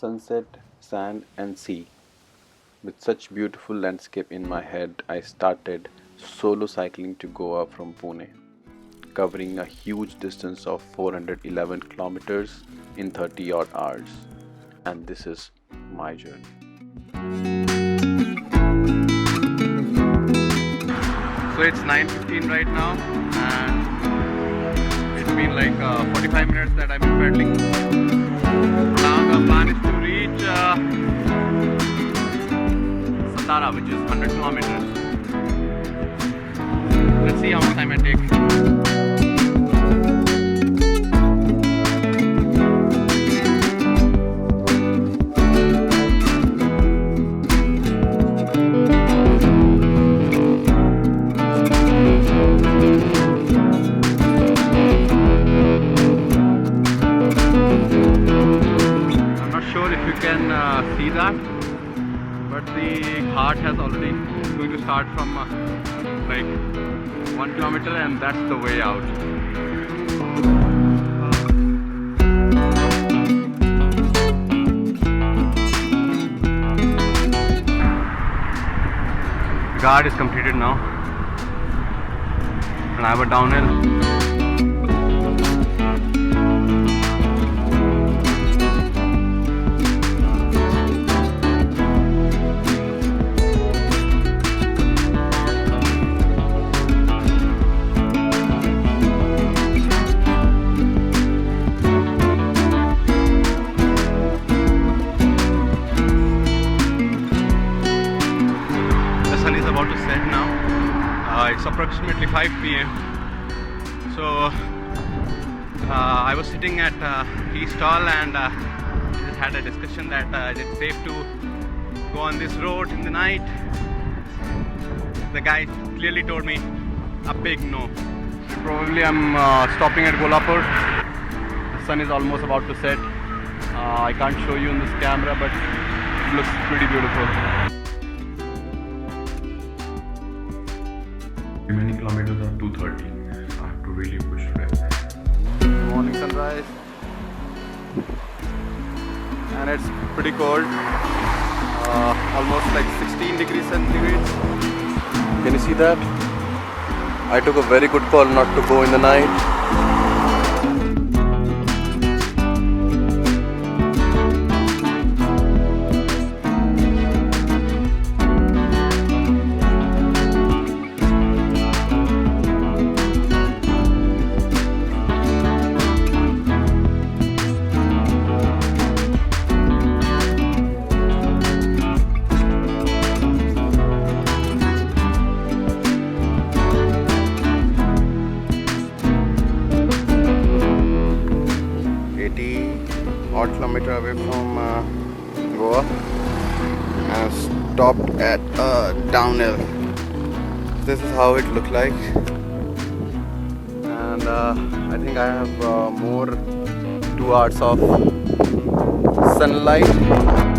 sunset, sand and sea. With such beautiful landscape in my head, I started solo cycling to Goa from Pune, covering a huge distance of 411 kilometers in 30 odd hours. And this is my journey. So it's 9:15 right now, and it's been like 45 minutes that I've been pedaling. Now the plan is to reach Satara, which is 100 kilometers. Let's see how much time it takes. See that, but the cart has already going to start from like 1 kilometer, and that's the way out. The guard is completed now, and I have a downhill. It's approximately 5 p.m. So I was sitting at tea stall, and we just had a discussion that it's safe to go on this road in the night. The guy clearly told me a big no. Probably I'm stopping at Golapur. The sun is almost about to set. I can't show you in this camera, but it looks pretty beautiful. Remaining kilometers are 230. I have to really push today. Morning sunrise, and it's pretty cold. Almost like 16 degrees centigrade. Can you see that? I took a very good call not to go in the night. Odd kilometer away from Goa, and stopped at downhill. This is how it looked like, and I think I have more 2 hours of sunlight.